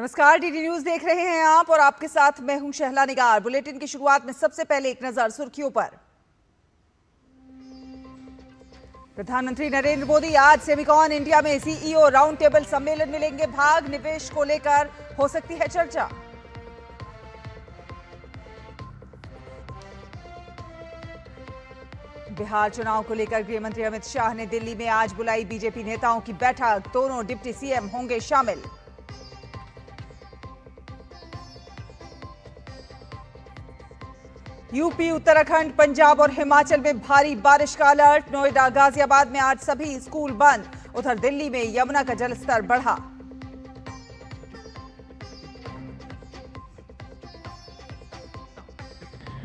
नमस्कार, DD news देख रहे हैं आप और आपके साथ मैं हूं शहला निगार। बुलेटिन की शुरुआत में सबसे पहले एक नजर सुर्खियों पर। प्रधानमंत्री नरेंद्र मोदी आज सेमिकॉन इंडिया में सीईओ राउंड टेबल सम्मेलन में लेंगे भाग। निवेश को लेकर हो सकती है चर्चा। बिहार चुनाव को लेकर गृह मंत्री अमित शाह ने दिल्ली में आज बुलाई बीजेपी नेताओं की बैठक। दोनों डिप्टी सीएम होंगे शामिल। यूपी, उत्तराखंड, पंजाब और हिमाचल में भारी बारिश का अलर्ट। नोएडा, गाजियाबाद में आज सभी स्कूल बंद। उधर दिल्ली में यमुना का जलस्तर बढ़ा।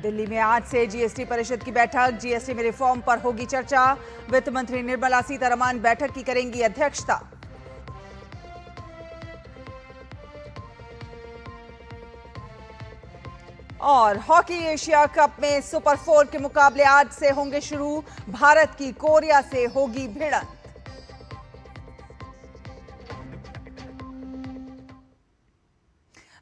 दिल्ली में आज से जीएसटी परिषद की बैठक। जीएसटी में रिफॉर्म पर होगी चर्चा। वित्त मंत्री निर्मला सीतारमण बैठक की करेंगी अध्यक्षता। और हॉकी एशिया कप में सुपर 4 के मुकाबले आज से होंगे शुरू। भारत की कोरिया से होगी भिड़ंत।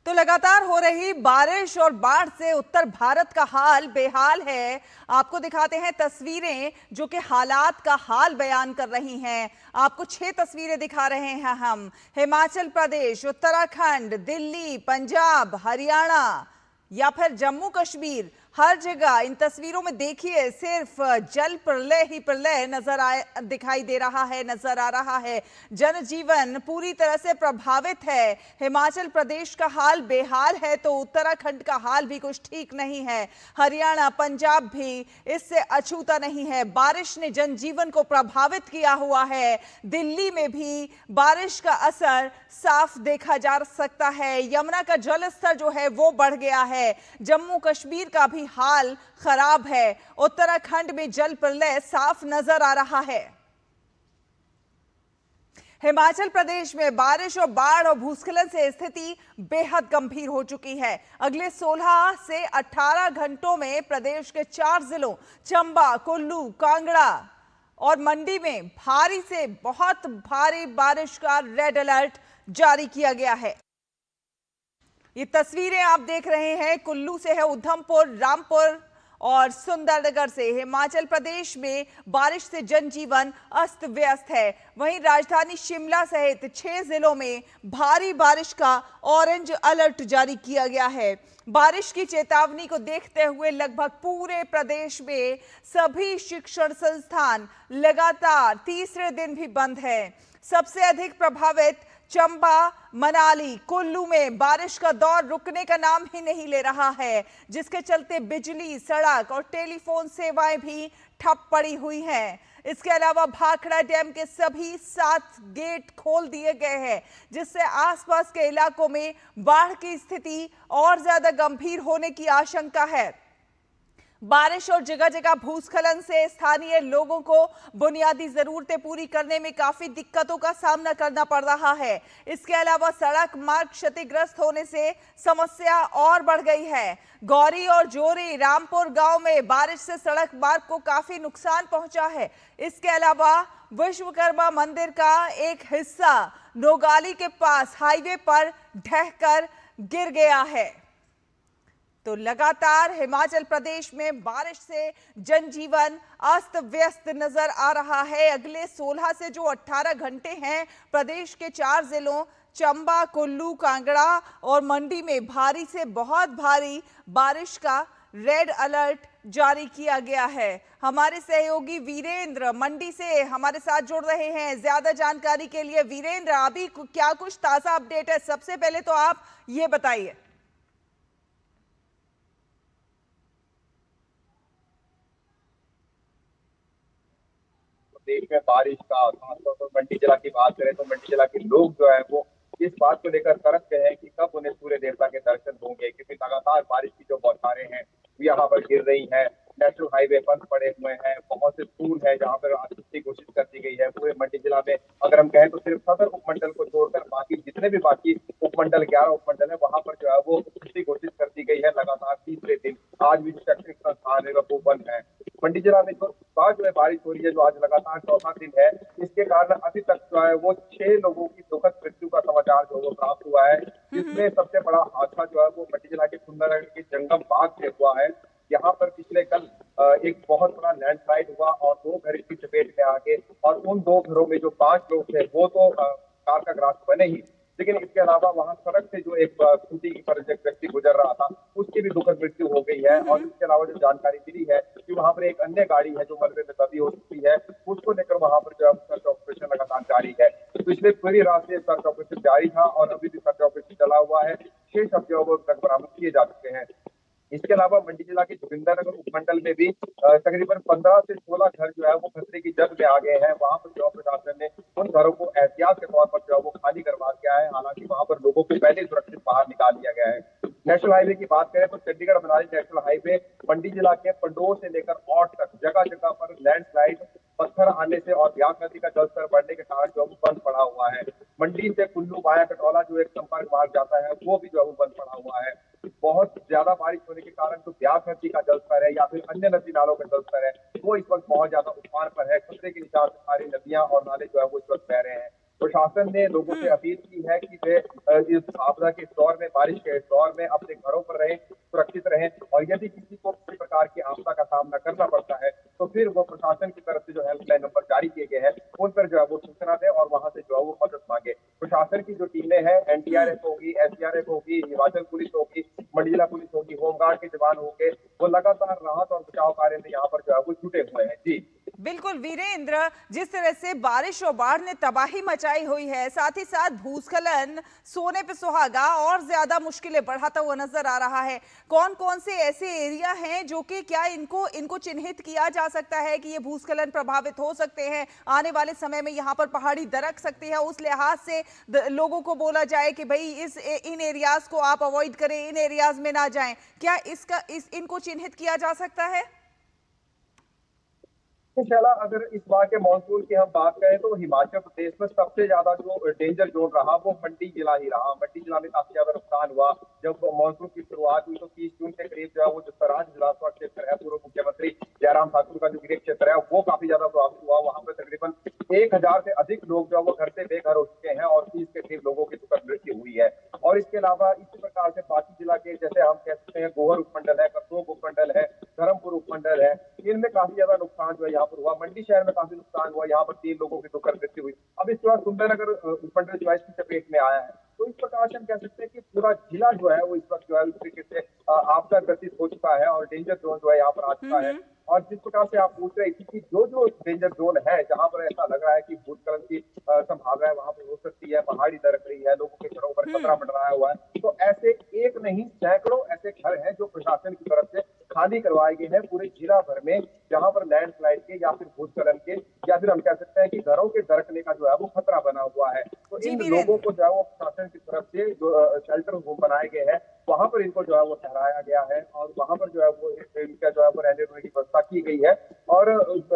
तो लगातार हो रही बारिश और बाढ़ से उत्तर भारत का हाल बेहाल है। आपको दिखाते हैं तस्वीरें जो कि हालात का हाल बयान कर रही हैं। आपको 6 तस्वीरें दिखा रहे हैं हम। हिमाचल प्रदेश, उत्तराखंड, दिल्ली, पंजाब, हरियाणा या फिर जम्मू कश्मीर, हर जगह इन तस्वीरों में देखिए सिर्फ जल प्रलय ही प्रलय दिखाई दे रहा है, नजर आ रहा है। जनजीवन पूरी तरह से प्रभावित है। हिमाचल प्रदेश का हाल बेहाल है तो उत्तराखंड का हाल भी कुछ ठीक नहीं है। हरियाणा, पंजाब भी इससे अछूता नहीं है। बारिश ने जनजीवन को प्रभावित किया हुआ है। दिल्ली में भी बारिश का असर साफ देखा जा सकता है। यमुना का जलस्तर जो है वो बढ़ गया है। जम्मू कश्मीर का भी हाल खराब है। उत्तराखंड में जल प्रलय साफ नजर आ रहा है। हिमाचल प्रदेश में बारिश और बाढ़ और भूस्खलन से स्थिति बेहद गंभीर हो चुकी है। अगले 16 से 18 घंटों में प्रदेश के 4 जिलों चंबा, कुल्लू, कांगड़ा और मंडी में भारी से बहुत भारी बारिश का रेड अलर्ट जारी किया गया है। ये तस्वीरें आप देख रहे हैं कुल्लू से है, उधमपुर, रामपुर और सुंदरनगर से। हिमाचल प्रदेश में बारिश से जनजीवन अस्त व्यस्त है। वहीं राजधानी शिमला सहित 6 जिलों में भारी बारिश का ऑरेंज अलर्ट जारी किया गया है। बारिश की चेतावनी को देखते हुए लगभग पूरे प्रदेश में सभी शिक्षण संस्थान लगातार तीसरे दिन भी बंद है। सबसे अधिक प्रभावित चंबा, मनाली, कुल्लू में बारिश का दौर रुकने का नाम ही नहीं ले रहा है, जिसके चलते बिजली, सड़क और टेलीफोन सेवाएं भी ठप पड़ी हुई हैं। इसके अलावा भाखड़ा डैम के सभी 7 गेट खोल दिए गए हैं, जिससे आसपास के इलाकों में बाढ़ की स्थिति और ज्यादा गंभीर होने की आशंका है। बारिश और जगह जगह भूस्खलन से स्थानीय लोगों को बुनियादी जरूरतें पूरी करने में काफी दिक्कतों का सामना करना पड़ रहा है। इसके अलावा सड़क मार्ग क्षतिग्रस्त होने से समस्या और बढ़ गई है। गौरी और जोरी, रामपुर गांव में बारिश से सड़क मार्ग को काफी नुकसान पहुंचा है। इसके अलावा विश्वकर्मा मंदिर का एक हिस्सा नोगाली के पास हाईवे पर ढहकर गिर गया है। तो लगातार हिमाचल प्रदेश में बारिश से जनजीवन अस्त व्यस्त नजर आ रहा है। अगले 16 से जो 18 घंटे हैं, प्रदेश के 4 जिलों चंबा, कुल्लू, कांगड़ा और मंडी में भारी से बहुत भारी बारिश का रेड अलर्ट जारी किया गया है। हमारे सहयोगी वीरेंद्र मंडी से हमारे साथ जुड़ रहे हैं ज्यादा जानकारी के लिए। वीरेंद्र, अभी क्या कुछ ताजा अपडेट है? सबसे पहले तो आप ये बताइए। देश में बारिश का खासतौर पर मंडी जिला की बात करें तो मंडी जिला के लोग जो है वो इस बात को लेकर तरसते हैं कि कब उन्हें सूर्य देवता के दर्शन होंगे, क्योंकि लगातार बारिश की जो बौछारें हैं यहाँ पर गिर रही हैं। नेशनल हाईवे बंद पड़े हुए हैं। बहुत से स्कूल है जहाँ पर आज छुट्टी घोषित कर दी गई है। पूरे मंडी जिला में अगर हम कहें तो सिर्फ सदर उपमंडल को छोड़कर बाकी जितने भी बाकी उपमंडल 11 उपमंडल है वहां पर जो है वो छुट्टी घोषित कर दी गई है। लगातार तीसरे दिन आज भी जो शैक्षणिक संस्थान है वो बंद है। मंडी जिला में जो बाद में बारिश हो रही है, जो आज लगातार चौथा दिन है, इसके कारण अभी तक जो है वो 6 लोगों की दुखद मृत्यु का समाचार जो वो प्राप्त हुआ है। जिसमें सबसे बड़ा हादसा जो है वो मंडी जिला के सुंदरनगर के जंगम बाग से हुआ है। यहाँ पर पिछले कल एक बहुत बड़ा लैंडस्लाइड हुआ और 2 घर इसकी चपेट में आ गए और उन 2 घरों में जो 5 लोग थे वो तो कार का ग्रास बने ही, लेकिन इसके अलावा वहां सड़क से जो एक स्कूटी पर एक व्यक्ति गुजर रहा था उसकी भी दुखद मृत्यु हो गई है। और इसके अलावा जो जानकारी मिली है कि वहां पर एक अन्य गाड़ी है जो मलबे में दबी हो चुकी है, उसको लेकर वहां पर जो है सर्च ऑपरेशन लगातार जारी है। पिछले पूरी रात से सर्च ऑपरेशन जारी था और अभी भी सर्च ऑपरेशन चला हुआ है। 6 शव जो है वो तक बरामद किए जा चुके हैं। इसके अलावा मंडी जिला के जोगिंदरनगर उपमंडल में भी तकरीबन 15 से 16 घर जो है वो खतरे की जद में आ गए हैं। वहां पर जो प्रशासन ने उन घरों को एहतियात के तौर पर जो है वो खाली करवा दिया है। हालांकि वहां पर लोगों को पहले सुरक्षित बाहर निकाल दिया गया है। नेशनल हाईवे की बात करें तो चंडीगढ़ मनाली नेशनल हाईवे मंडी जिला के पंडोर से लेकर औट तक जगह जगह पर लैंडस्लाइड, पत्थर आने से और ब्यास नदी का जलस्तर बढ़ने के कारण जो बंद पड़ा हुआ है। मंडी से कुल्लू वाया कटौला जो एक संपर्क मार्ग जाता है वो भी जो है बंद पड़ा हुआ है। बहुत ज्यादा बारिश होने के कारण जो ब्यास नदी का जलस्तर है या फिर अन्य नदी नालों का जलस्तर है वो इस वक्त बहुत ज्यादा उफान पर है। खतरे के निशान से सारी नदियां और नाले जो है वो इस वक्त बह रहे हैं। प्रशासन ने लोगों से अपील की है कि वे इस आपदा के दौर में, बारिश के दौर में अपने घरों पर रहें, सुरक्षित रहें और यदि किसी को किसी प्रकार की आपदा का सामना करना पड़ता है तो फिर वो प्रशासन की तरफ से जो हेल्पलाइन नंबर जारी किए गए हैं उन पर जो है वो सूचना दें और वहां से जो है वो मदद मांगे। प्रशासन की जो टीमें हैं, एनडीआरएफ होगी, एसडीआरएफ होगी, हिमाचल पुलिस होगी, मंडी जिला पुलिस होगी, होमगार्ड के जवान होंगे, वो लगातार राहत और बचाव कार्य में यहाँ पर जो है वो जुटे हुए हैं। जी बिल्कुल वीरेंद्र, जिस तरह से बारिश और बाढ़ ने तबाही मचाई हुई है, साथ ही साथ भूस्खलन सोने पे सुहागा और ज्यादा मुश्किलें बढ़ाता हुआ नजर आ रहा है। कौन कौन से ऐसे एरिया हैं जो कि क्या इनको चिन्हित किया जा सकता है कि ये भूस्खलन प्रभावित हो सकते हैं, आने वाले समय में यहाँ पर पहाड़ी दरक सकती है, उस लिहाज से लोगों को बोला जाए कि भाई इन एरियाज को आप अवॉइड करें, इन एरियाज में ना जाएं, क्या इनको चिन्हित किया जा सकता है? शैला, अगर इस बार के मानसून की हम बात करें तो हिमाचल प्रदेश में सबसे ज्यादा जो डेंजर जोन रहा वो मंडी जिला ही रहा। मंडी जिला में काफी ज्यादा नुकसान हुआ। जब मानसून की शुरुआत हुई तो 30 जून के करीब जो है वो जो सराज विधानसभा क्षेत्र है, पूर्व मुख्यमंत्री जयराम ठाकुर का जो गृह क्षेत्र है वो काफी ज्यादा प्रभावित हुआ। वहां पर तकरीबन 1000 से अधिक लोग जो है वो घर से बेघर हो चुके हैं और 30 के करीब लोगों की दुखद मृत्यु हुई है। और इसके अलावा इसी प्रकार से बाकी जिला के, जैसे हम कह सकते हैं गोहर उपमंडल है, करसोग उपमंडल है, धर्मपुर उपमंडल है, इनमें काफी ज्यादा नुकसान जो है यहाँ पर हुआ। मंडी शहर में काफी नुकसान हुआ, यहाँ पर 3 लोगों की दुखद मृत्यु हुई। अब इसके बाद सुंदरनगर उपमंडल जो है इसकी चपेट में आया है। तो इस प्रकार से हम कह सकते हैं कि पूरा जिला जो है वो इस वक्त जो है उस तरीके से आपदा ग्रसित हो चुका है और डेंजर जोन जो है यहाँ पर आ चुका है। और जिस प्रकार से आप पूछ रहे थे कि जो डेंजर जोन है जहां पर ऐसा लग रहा है कि भूस्खलन की संभावना है वहां पर हो सकती है, पहाड़ी दरक रही है, लोगों के घरों पर खतरा मंडराया हुआ है, तो ऐसे एक नहीं सैकड़ों ऐसे घर हैं जो प्रशासन की तरफ से खाली करवाए गए हैं पूरे जिला भर में, जहां पर लैंडस्लाइड के या फिर भूस्खलन के या फिर हम कह सकते हैं कि घरों के दरकने का जो है वो खतरा बना हुआ है। तो इन लोगों को जो है वो प्रशासन की तरफ से जो शेल्टर होम बनाए गए हैं वहां पर इनको जो है वो ठहराया गया है और वहां पर जो है वो इनका जो है वो रहने की व्यवस्था की गई है। और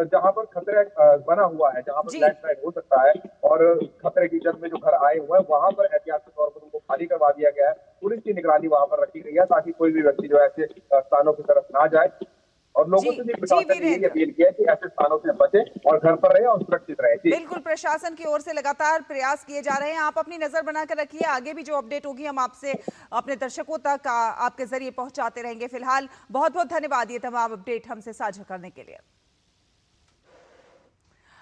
जहां पर खतरा बना हुआ है, जहां पर लैंडस्लाइड हो सकता है और खतरे की जद में जो घर आए हुए हैं वहां पर एहतियात के तौर पर उनको खाली करवा दिया गया है। पुलिस की निगरानी वहां पर रखी गई है ताकि कोई भी व्यक्ति जो ऐसे स्थानों की तरफ ना जाए। और लोगों से भी प्रशासन ने ये अपील किया है कि ऐसे स्थानों से बचें और घर पर रहें और सुरक्षित रहें। बिल्कुल, प्रशासन की ओर से लगातार प्रयास किए जा रहे हैं। आप अपनी नजर बनाकर रखिए, आगे भी जो अपडेट होगी हम आपसे अपने दर्शकों तक आपके जरिए पहुंचाते रहेंगे। फिलहाल बहुत बहुत धन्यवाद ये तमाम अपडेट हमसे साझा करने के लिए।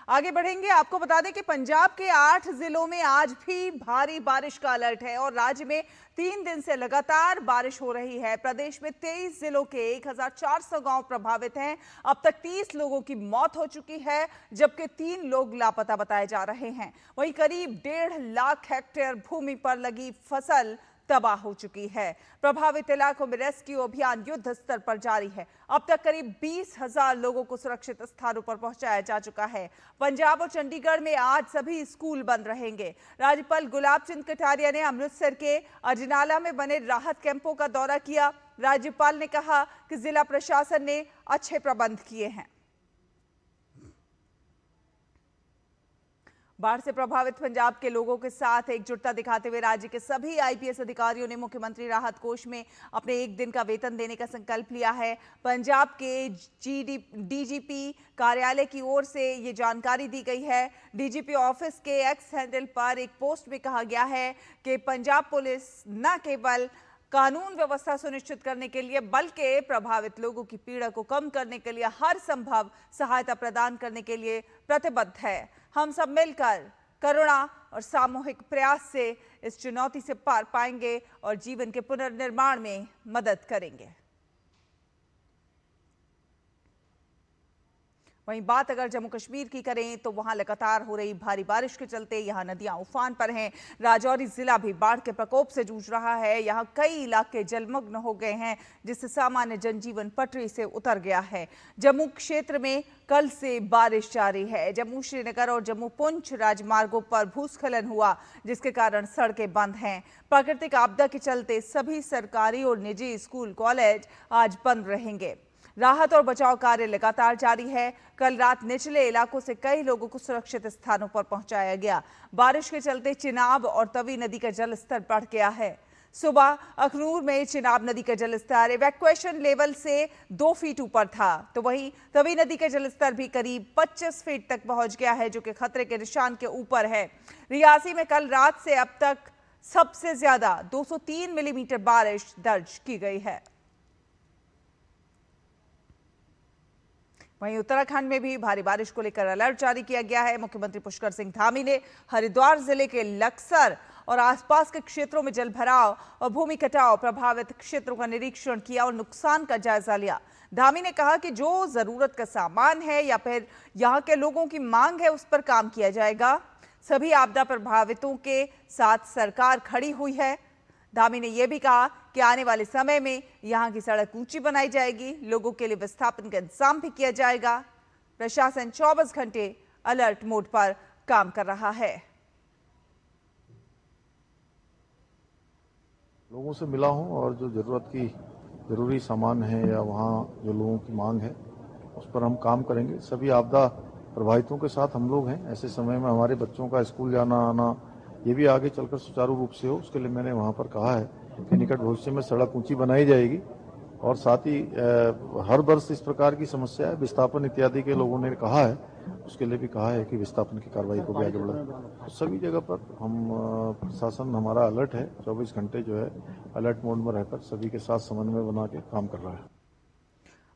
आगे बढ़ेंगे, आपको बता दें कि पंजाब के 8 जिलों में आज भी भारी बारिश का अलर्ट है और राज्य में 3 दिन से लगातार बारिश हो रही है। प्रदेश में 23 जिलों के 1400 गांव प्रभावित हैं। अब तक 30 लोगों की मौत हो चुकी है जबकि 3 लोग लापता बताए जा रहे हैं। वहीं करीब 1.5 लाख हेक्टेयर भूमि पर लगी फसल तबाह हो चुकी है। प्रभावित इलाकों में रेस्क्यू अभियान युद्ध स्तर पर जारी है। अब तक करीब 20,000 लोगों को सुरक्षित स्थानों पर पहुंचाया जा चुका है। पंजाब और चंडीगढ़ में आज सभी स्कूल बंद रहेंगे। राज्यपाल गुलाब चंद कटारिया ने अमृतसर के अजनाला में बने राहत कैंपों का दौरा किया। राज्यपाल ने कहा कि जिला प्रशासन ने अच्छे प्रबंध किए हैं। बाढ़ से प्रभावित पंजाब के लोगों के साथ एकजुटता दिखाते हुए राज्य के सभी आईपीएस अधिकारियों ने मुख्यमंत्री राहत कोष में अपने 1 दिन का वेतन देने का संकल्प लिया है। पंजाब के डीजीपी कार्यालय की ओर से ये जानकारी दी गई है। डीजीपी ऑफिस के एक्स हैंडल पर एक पोस्ट में कहा गया है कि पंजाब पुलिस न केवल कानून व्यवस्था सुनिश्चित करने के लिए बल्कि प्रभावित लोगों की पीड़ा को कम करने के लिए हर संभव सहायता प्रदान करने के लिए प्रतिबद्ध है। हम सब मिलकर करुणा और सामूहिक प्रयास से इस चुनौती से पार पाएंगे और जीवन के पुनर्निर्माण में मदद करेंगे। वहीं बात अगर जम्मू कश्मीर की करें तो वहां लगातार हो रही भारी बारिश के चलते यहां नदियां उफान पर हैं। राजौरी जिला भी बाढ़ के प्रकोप से जूझ रहा है। यहां कई इलाके जलमग्न हो गए हैं, जिससे सामान्य जनजीवन पटरी से उतर गया है। जम्मू क्षेत्र में कल से बारिश जारी है। जम्मू श्रीनगर और जम्मू पुंछ राजमार्गों पर भूस्खलन हुआ, जिसके कारण सड़कें बंद हैं। प्राकृतिक आपदा के चलते सभी सरकारी और निजी स्कूल कॉलेज आज बंद रहेंगे। राहत और बचाव कार्य लगातार जारी है। कल रात निचले इलाकों से कई लोगों को सुरक्षित स्थानों पर पहुंचाया गया। बारिश के चलते चिनाब और तवी नदी का जलस्तर बढ़ गया है। सुबह अखनूर में चिनाब नदी का जलस्तर इवैक्यूएशन लेवल से 2 फीट ऊपर था, तो वहीं तवी नदी का जलस्तर भी करीब 25 फीट तक पहुंच गया है, जो कि खतरे के निशान के ऊपर है। रियासी में कल रात से अब तक सबसे ज्यादा 203 मिलीमीटर बारिश दर्ज की गई है। वहीं उत्तराखंड में भी भारी बारिश को लेकर अलर्ट जारी किया गया है। मुख्यमंत्री पुष्कर सिंह धामी ने हरिद्वार जिले के लक्सर और आसपास के क्षेत्रों में जलभराव और भूमि कटाव प्रभावित क्षेत्रों का निरीक्षण किया और नुकसान का जायजा लिया। धामी ने कहा कि जो जरूरत का सामान है या फिर यहाँ के लोगों की मांग है, उस पर काम किया जाएगा। सभी आपदा प्रभावितों के साथ सरकार खड़ी हुई है। धामी ने यह भी कहा कि आने वाले समय में यहां की सड़क ऊंची बनाई जाएगी, लोगों के लिए विस्थापन का इंतजाम भी किया जाएगा। प्रशासन 24 घंटे अलर्ट मोड पर काम कर रहा है। लोगों से मिला हूं और जो जरूरी सामान है या वहां जो लोगों की मांग है, उस पर हम काम करेंगे। सभी आपदा प्रभावितों के साथ हम लोग हैं। ऐसे समय में हमारे बच्चों का स्कूल जाना आना ये भी आगे चलकर सुचारू रूप से हो, उसके लिए मैंने वहां पर कहा है कि निकट भविष्य में सड़क ऊंची बनाई जाएगी। और साथ ही हर वर्ष इस प्रकार की समस्या है, विस्थापन इत्यादि के लोगों ने कहा है, उसके लिए भी कहा है कि विस्थापन की कार्रवाई को भी आगे बढ़ाएं। तो सभी जगह पर हम प्रशासन हमारा अलर्ट है, 24 घंटे जो है अलर्ट मोड में रहकर सभी के साथ समन्वय बना के काम कर रहा है।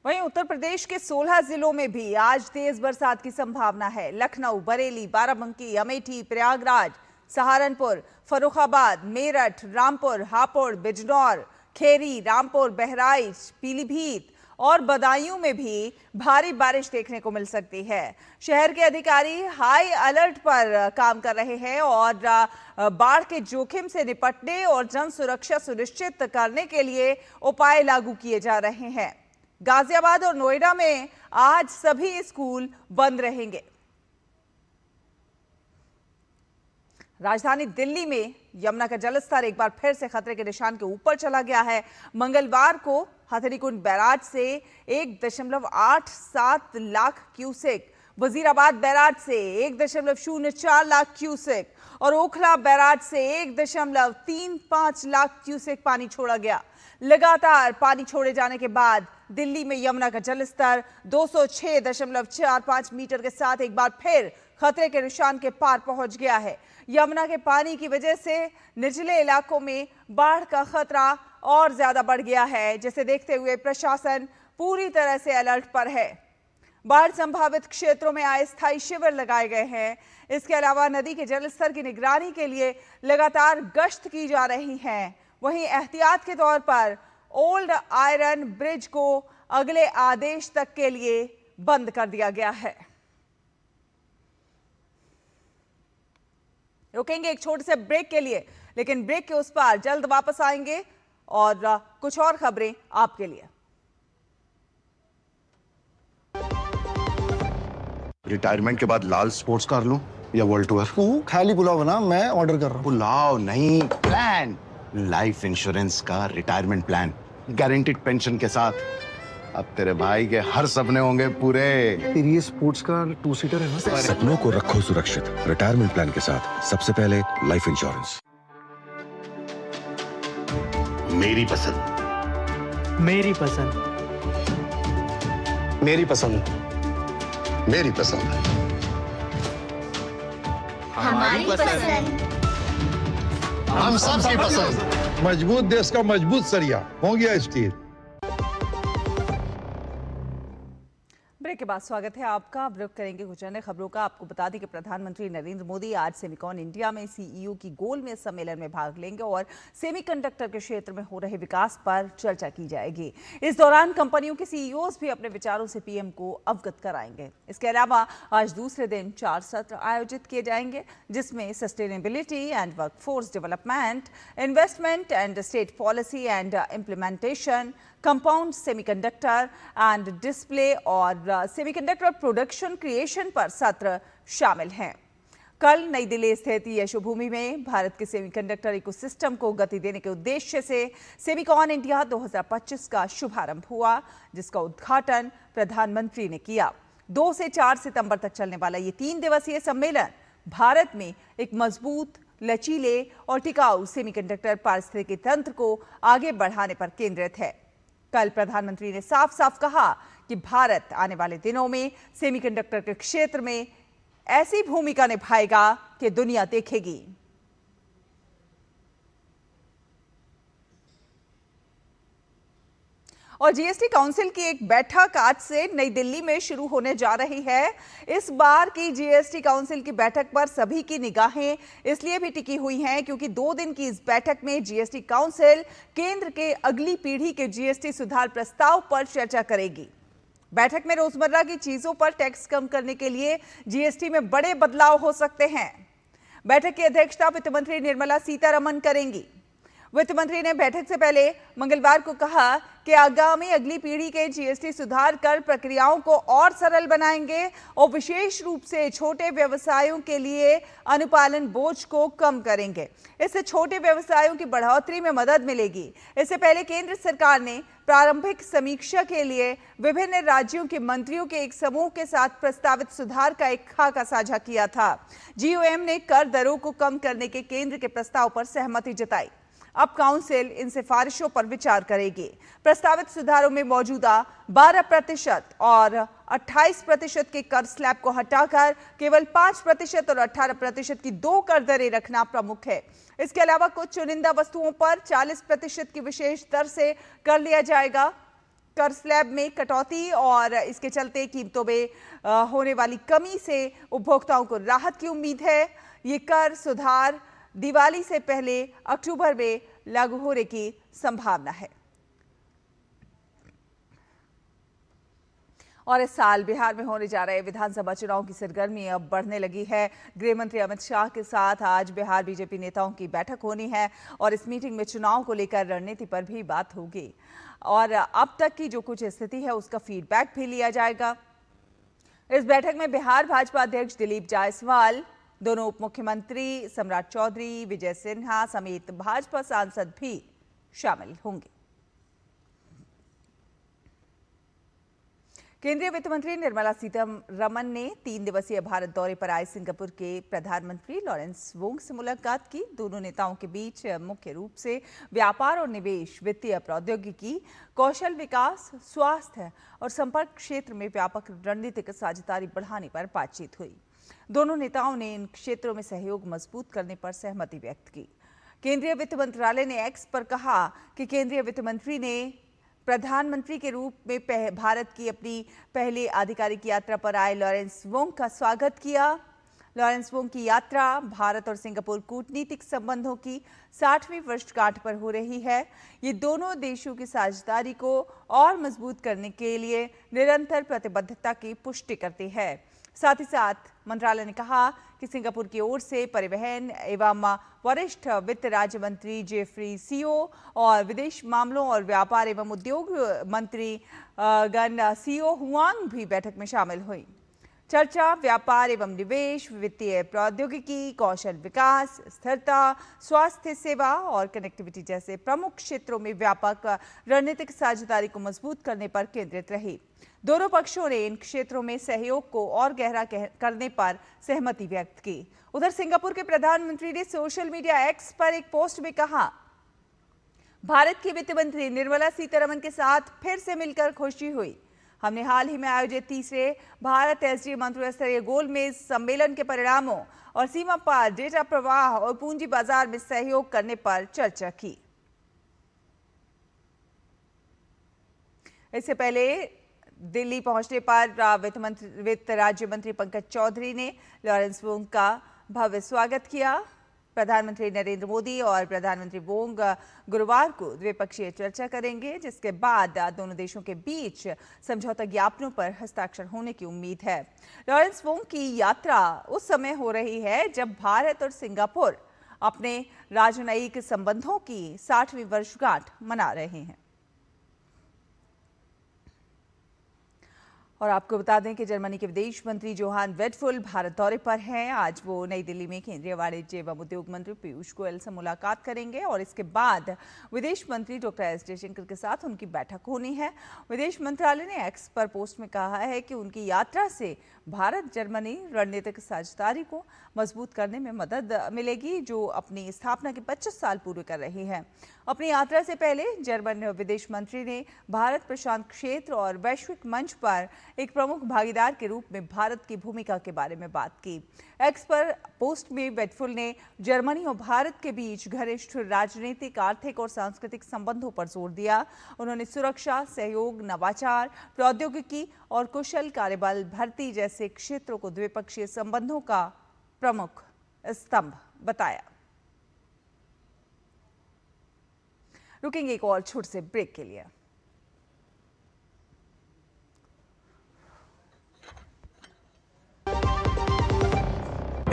वहीं उत्तर प्रदेश के 16 जिलों में भी आज तेज बरसात की संभावना है। लखनऊ, बरेली, बाराबंकी, अमेठी, प्रयागराज, सहारनपुर, फर्रुखाबाद, मेरठ, रामपुर, हापुड़, बिजनौर, खेरी, रामपुर, बहराइच, पीलीभीत और बदायूं में भी भारी बारिश देखने को मिल सकती है। शहर के अधिकारी हाई अलर्ट पर काम कर रहे हैं और बाढ़ के जोखिम से निपटने और जन सुरक्षा सुनिश्चित करने के लिए उपाय लागू किए जा रहे हैं। गाजियाबाद और नोएडा में आज सभी स्कूल बंद रहेंगे। राजधानी दिल्ली में यमुना का जलस्तर एक बार फिर से खतरे के निशान के ऊपर चला गया है। मंगलवार को हथनीकुंड बैराज से 1.87 लाख क्यूसेक, वजीराबाद बैराज से 1.04 लाख क्यूसेक और ओखला बैराज से 1.35 लाख क्यूसेक पानी छोड़ा गया। लगातार पानी छोड़े जाने के बाद दिल्ली में यमुना का जलस्तर 206.45 मीटर के साथ एक बार फिर खतरे के निशान के पार पहुंच गया है। यमुना के पानी की वजह से निचले इलाकों में बाढ़ का खतरा और ज्यादा बढ़ गया है, जिसे देखते हुए प्रशासन पूरी तरह से अलर्ट पर है। बाढ़ संभावित क्षेत्रों में अस्थायी शिविर लगाए गए हैं। इसके अलावा नदी के जलस्तर की निगरानी के लिए लगातार गश्त की जा रही है। वहीं एहतियात के तौर पर ओल्ड आयरन ब्रिज को अगले आदेश तक के लिए बंद कर दिया गया है। रुकेंगे एक छोटे से ब्रेक के लिए, लेकिन ब्रेक के उस पार जल्द वापस आएंगे और कुछ और खबरें आपके लिए। रिटायरमेंट के बाद लाल स्पोर्ट्स कार लूं या वर्ल्ड टूर? तू खाली पुलाव बना, मैं ऑर्डर कर रहा हूं। पुलाव नहीं, प्लान। लाइफ इंश्योरेंस का रिटायरमेंट प्लान, गारंटीड पेंशन के साथ। अब तेरे भाई के हर सपने होंगे पूरे। तेरी ये स्पोर्ट्स कार 2 सीटर है ना? सपनों को रखो सुरक्षित रिटायरमेंट प्लान के साथ। सबसे पहले लाइफ इंश्योरेंस। मेरी पसंद, मेरी पसंद, मेरी पसंद, मेरी पसंद, हमारी पसंद। हम सबकी पसंद। मजबूत देश का मजबूत सरिया हो गया स्टील। ब्रेक के बाद स्वागत है आपका। अब रुक करेंगे कुछ अन्य खबरों का। आपको बता दें कि प्रधानमंत्री नरेंद्र मोदी आज सेमिकॉन इंडिया में सीईओ की गोलमेज सम्मेलन में भाग लेंगे और सेमीकंडक्टर के क्षेत्र में हो रहे विकास पर चर्चा की जाएगी। इस दौरान कंपनियों के सीईओज भी अपने विचारों से पीएम को अवगत कराएंगे। इसके अलावा आज दूसरे दिन 4 सत्र आयोजित किए जाएंगे, जिसमें sustainability and workforce development, investment and state policy and implementation, compound semiconductor and display और सेमीकंडक्टर प्रोडक्शन क्रिएशन पर सत्र शामिल हैं। कल नई दिल्ली स्थित यशोभूमि में भारत के सेमीकंडक्टर इकोसिस्टम को गति देने के उद्देश्य से सेमिकॉन इंडिया 2025 का शुभारंभ हुआ, जिसका उद्घाटन प्रधानमंत्री ने किया। 2 से 4 सितंबर तक चलने वाला ये 3 दिवसीय सम्मेलन भारत में एक मजबूत, लचीले और टिकाऊ सेमीकंडक्टर पारिस्थितिकी तंत्र को आगे बढ़ाने पर केंद्रित है। कल प्रधानमंत्री ने साफ साफ कहा कि भारत आने वाले दिनों में सेमीकंडक्टर के क्षेत्र में ऐसी भूमिका निभाएगा कि दुनिया देखेगी। और जीएसटी काउंसिल की एक बैठक आज से नई दिल्ली में शुरू होने जा रही है। इस बार की जीएसटी काउंसिल की बैठक पर सभी की निगाहें इसलिए भी टिकी हुई हैं क्योंकि 2 दिन की इस बैठक में जीएसटी काउंसिल केंद्र के अगली पीढ़ी के जीएसटी सुधार प्रस्ताव पर चर्चा करेगी। बैठक में रोजमर्रा की चीजों पर टैक्स कम करने के लिए जीएसटी में बड़े बदलाव हो सकते हैं। बैठक की अध्यक्षता वित्त मंत्री निर्मला सीतारमण करेंगी। वित्त मंत्री ने बैठक से पहले मंगलवार को कहा कि आगामी अगली पीढ़ी के जीएसटी सुधार कर प्रक्रियाओं को और सरल बनाएंगे और विशेष रूप से छोटे व्यवसायों के लिए अनुपालन बोझ को कम करेंगे। इससे छोटे व्यवसायों की बढ़ोतरी में मदद मिलेगी। इससे पहले केंद्र सरकार ने प्रारंभिक समीक्षा के लिए विभिन्न राज्यों के मंत्रियों के एक समूह के साथ प्रस्तावित सुधार का एक खाका साझा किया था। जीओएम ने कर दरों को कम करने के केंद्र के प्रस्ताव पर सहमति जताई। अब काउंसिल इन सिफारिशों पर विचार करेगी। प्रस्तावित सुधारों में मौजूदा 12% और 28% के कर स्लैब को हटाकर केवल 5% और 18% की 2 कर दरें रखना प्रमुख है। इसके अलावा कुछ चुनिंदा वस्तुओं पर 40% की विशेष दर से कर लिया जाएगा। कर स्लैब में कटौती और इसके चलते कीमतों में होने वाली कमी से उपभोक्ताओं को राहत की उम्मीद है। ये कर सुधार दिवाली से पहले अक्टूबर में लागू होने की संभावना है। और इस साल बिहार में होने जा रहे विधानसभा चुनाव की सरगर्मी अब बढ़ने लगी है। गृह मंत्री अमित शाह के साथ आज बिहार बीजेपी नेताओं की बैठक होनी है और इस मीटिंग में चुनाव को लेकर रणनीति पर भी बात होगी और अब तक की जो कुछ स्थिति है उसका फीडबैक भी लिया जाएगा। इस बैठक में बिहार भाजपा अध्यक्ष दिलीप जायसवाल, दोनों उप मुख्यमंत्री सम्राट चौधरी, विजय सिन्हा समेत भाजपा सांसद भी शामिल होंगे। केंद्रीय वित्त मंत्री निर्मला सीतारमण ने 3 दिवसीय भारत दौरे पर आए सिंगापुर के प्रधानमंत्री लॉरेंस वोंग से मुलाकात की। दोनों नेताओं के बीच मुख्य रूप से व्यापार और निवेश, वित्तीय प्रौद्योगिकी, कौशल विकास, स्वास्थ्य और संपर्क क्षेत्र में व्यापक रणनीतिक साझेदारी बढ़ाने पर बातचीत हुई। दोनों नेताओं ने इन क्षेत्रों में सहयोग मजबूत करने पर सहमति व्यक्त की। केंद्रीय वित्त मंत्रालय ने एक्स पर कहा कि केंद्रीय वित्त मंत्री ने प्रधानमंत्री के रूप में भारत की अपनी पहली आधिकारिक यात्रा पर आए लॉरेंस वोंग का स्वागत किया। लॉरेंस वोंग की यात्रा भारत और सिंगापुर कूटनीतिक संबंधों की 60वीं वर्षगांठ पर हो रही है। ये दोनों देशों की साझेदारी को और मजबूत करने के लिए निरंतर प्रतिबद्धता की पुष्टि करती है। साथ ही साथ मंत्रालय ने कहा कि सिंगापुर की ओर से परिवहन एवं वरिष्ठ वित्त राज्य मंत्री जेफरी सियो और विदेश मामलों और व्यापार एवं उद्योग मंत्री गन सियो हुआंग भी बैठक में शामिल हुई। चर्चा व्यापार एवं निवेश, वित्तीय प्रौद्योगिकी, कौशल विकास, स्थिरता, स्वास्थ्य सेवा और कनेक्टिविटी जैसे प्रमुख क्षेत्रों में व्यापक रणनीतिक साझेदारी को मजबूत करने पर केंद्रित रही। दोनों पक्षों ने इन क्षेत्रों में सहयोग को और गहरा करने पर सहमति व्यक्त की। उधर सिंगापुर के प्रधानमंत्री ने सोशल मीडिया एक्स पर एक पोस्ट में कहा, भारत की वित्त मंत्री निर्मला सीतारमण के साथ फिर से मिलकर खुशी हुई। हमने हाल ही में आयोजित तीसरे भारत एसडीए मंत्रिस्तरीय गोलमेज सम्मेलन के परिणामों और सीमा पार डेटा प्रवाह और पूंजी बाजार में सहयोग करने पर चर्चा की। इससे पहले दिल्ली पहुंचने पर वित्त राज्य मंत्री पंकज चौधरी ने लॉरेंस वोंग का भव्य स्वागत किया। प्रधानमंत्री नरेंद्र मोदी और प्रधानमंत्री वोंग गुरुवार को द्विपक्षीय चर्चा करेंगे, जिसके बाद दोनों देशों के बीच समझौता ज्ञापनों पर हस्ताक्षर होने की उम्मीद है। लॉरेंस वोंग की यात्रा उस समय हो रही है जब भारत और सिंगापुर अपने राजनयिक संबंधों की 60वीं वर्षगांठ मना रहे हैं। और आपको बता दें कि जर्मनी के विदेश मंत्री जोहान वेडफुल भारत दौरे पर हैं। आज वो नई दिल्ली में केंद्रीय वाणिज्य एवं उद्योग मंत्री पीयूष गोयल से मुलाकात करेंगे और इसके बाद विदेश मंत्री डॉक्टर एस जयशंकर के साथ उनकी बैठक होनी है। विदेश मंत्रालय ने एक्स पर पोस्ट में कहा है कि उनकी यात्रा से भारत जर्मनी रणनीतिक साझेदारी को मजबूत करने में मदद मिलेगी, जो अपनी स्थापना के 25 साल पूरे कर रही है। अपनी यात्रा से पहले जर्मन विदेश मंत्री ने भारत प्रशांत क्षेत्र और वैश्विक मंच पर एक प्रमुख भागीदार के रूप में भारत की भूमिका के बारे में बात की। एक्स पर पोस्ट में वेडफुल ने जर्मनी और भारत के बीच घनिष्ठ राजनीतिक, आर्थिक और सांस्कृतिक संबंधों पर जोर दिया। उन्होंने सुरक्षा, सहयोग, नवाचार, प्रौद्योगिकी और कुशल कार्यबल भर्ती जैसे क्षेत्रों को द्विपक्षीय संबंधों का प्रमुख स्तंभ बताया। रुकेंगे एक और छोटे से ब्रेक के लिए।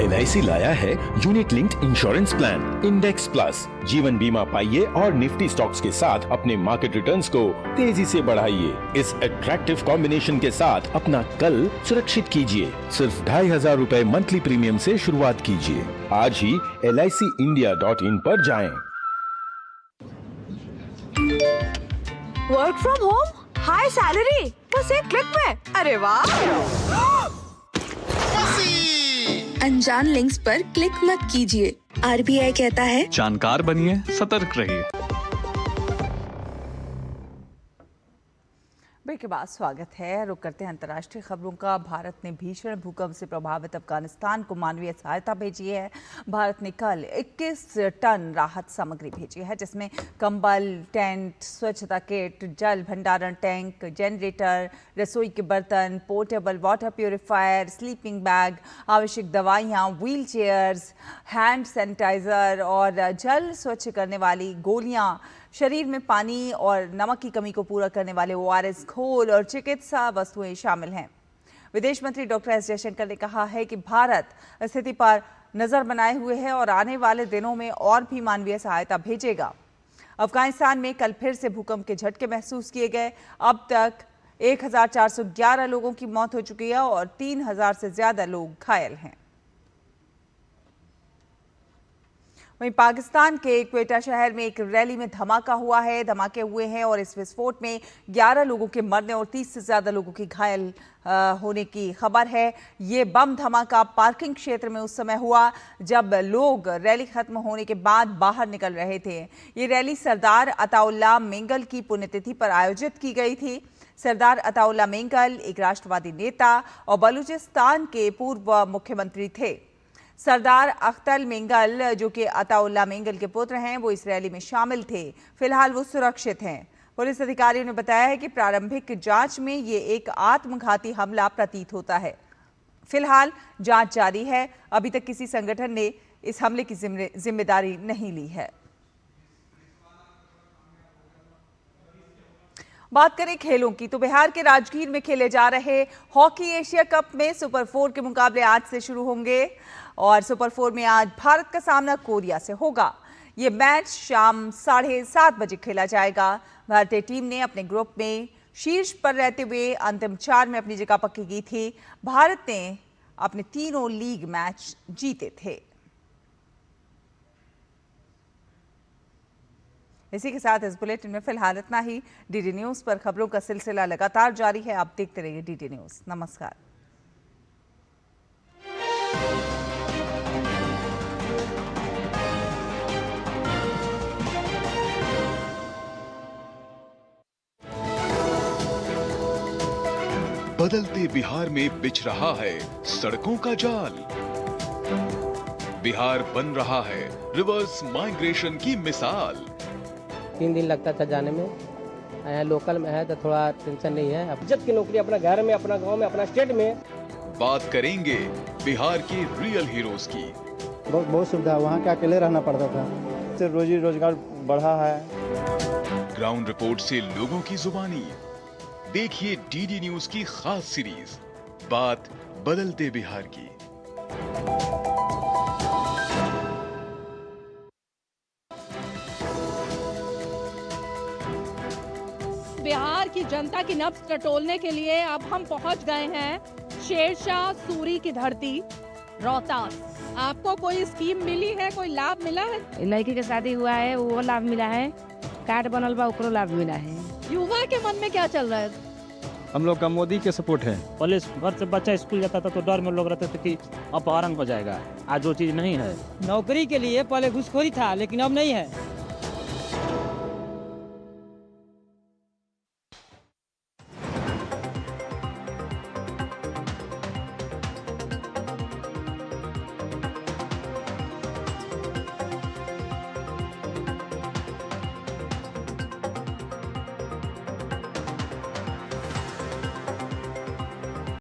LIC लाया है unit linked insurance plan index plus. जीवन बीमा पाइए और निफ्टी स्टॉक्स के साथ अपने मार्केट रिटर्न्स को तेजी से बढ़ाइए। इस अट्रैक्टिव कॉम्बिनेशन के साथ अपना कल सुरक्षित कीजिए। सिर्फ 2500 रुपए मंथली प्रीमियम से शुरुआत कीजिए। आज ही LICindia.in पर जाएं। Work from home, high salary, बस एक क्लिक में। अरे वाह! अनजान लिंक्स पर क्लिक मत कीजिए। RBI कहता है, जानकार बनिए, सतर्क रहिए। ब्रेक के बाद स्वागत है। रुक करते हैं अंतर्राष्ट्रीय खबरों का। भारत ने भीषण भूकंप से प्रभावित अफगानिस्तान को मानवीय सहायता भेजी है। भारत ने कल 21 टन राहत सामग्री भेजी है, जिसमें कंबल, टेंट, स्वच्छता किट, जल भंडारण टैंक, जनरेटर, रसोई के बर्तन, portable water purifier, sleeping bag, आवश्यक दवाइयाँ, व्हील चेयर्स, हैंड सैनिटाइजर और जल स्वच्छ करने वाली गोलियाँ, शरीर में पानी और नमक की कमी को पूरा करने वाले ORS घोल और चिकित्सा वस्तुएं शामिल हैं। विदेश मंत्री डॉक्टर एस जयशंकर ने कहा है कि भारत स्थिति पर नजर बनाए हुए है और आने वाले दिनों में और भी मानवीय सहायता भेजेगा। अफगानिस्तान में कल फिर से भूकंप के झटके महसूस किए गए। अब तक 1411 लोगों की मौत हो चुकी है और 3000 से ज्यादा लोग घायल हैं। वहीं पाकिस्तान के क्वेटा शहर में एक रैली में धमाका हुआ है। धमाके हुए हैं और इस विस्फोट में 11 लोगों के मरने और 30 से ज्यादा लोगों की घायल होने की खबर है। ये बम धमाका पार्किंग क्षेत्र में उस समय हुआ जब लोग रैली खत्म होने के बाद बाहर निकल रहे थे। ये रैली सरदार अताउल्लाह मेंगल की पुण्यतिथि पर आयोजित की गई थी। सरदार अताउल्लाह मेंगल एक राष्ट्रवादी नेता और बलूचिस्तान के पूर्व मुख्यमंत्री थे। सरदार अख्तल मेंगल, जो कि अताउल्लाह मेंगल के पुत्र हैं, वो इस रैली में शामिल थे। फिलहाल वो सुरक्षित हैं। पुलिस अधिकारियों ने बताया है कि प्रारंभिक जांच में ये एक आत्मघाती हमला प्रतीत होता है। फिलहाल जांच जारी है। अभी तक किसी संगठन ने इस हमले की जिम्मेदारी नहीं ली है। बात करें खेलों की तो बिहार के राजगीर में खेले जा रहे हॉकी एशिया कप में सुपर 4 के मुकाबले आज से शुरू होंगे और सुपर 4 में आज भारत का सामना कोरिया से होगा। ये मैच शाम 7:30 बजे खेला जाएगा। भारतीय टीम ने अपने ग्रुप में शीर्ष पर रहते हुए अंतिम 4 में अपनी जगह पक्की की थी। भारत ने अपने तीनों लीग मैच जीते थे। इसी के साथ इस बुलेटिन में फिलहाल इतना ही। डीडी न्यूज पर खबरों का सिलसिला लगातार जारी है। आप देखते रहिए डीडी न्यूज। नमस्कार। बदलते बिहार में बिछ रहा है सड़कों का जाल। बिहार बन रहा है रिवर्स माइग्रेशन की मिसाल। 3 दिन लगता था जाने में, यहाँ लोकल में है तो थोड़ा टेंशन नहीं है। इज्जत की नौकरी अपना घर में, अपना गांव में, अपना स्टेट में। बात करेंगे बिहार के रियल हीरोज की। बहुत सुविधा, वहाँ के अकेले रहना पड़ता था, इससे रोजी रोजगार बढ़ा है। ग्राउंड रिपोर्ट से लोगों की जुबानी देखिए डीडी न्यूज की खास सीरीज बात बदलते बिहार की। बिहार की जनता की नब्ज टटोलने के लिए अब हम पहुंच गए हैं शेरशाह सूरी की धरती रोहतास। आपको कोई स्कीम मिली है, कोई लाभ मिला है? लड़की के शादी हुआ है, वो लाभ मिला है। कार्ड बनल बा, ओकरो लाभ मिला है। युवा के मन में क्या चल रहा है? हम लोग का मोदी के सपोर्ट है। पहले घर से बच्चा स्कूल जाता था तो डर में लोग रहते थे कि अपहरण हो जाएगा। आज वो चीज नहीं है। नौकरी के लिए पहले घूसखोरी था, लेकिन अब नहीं है।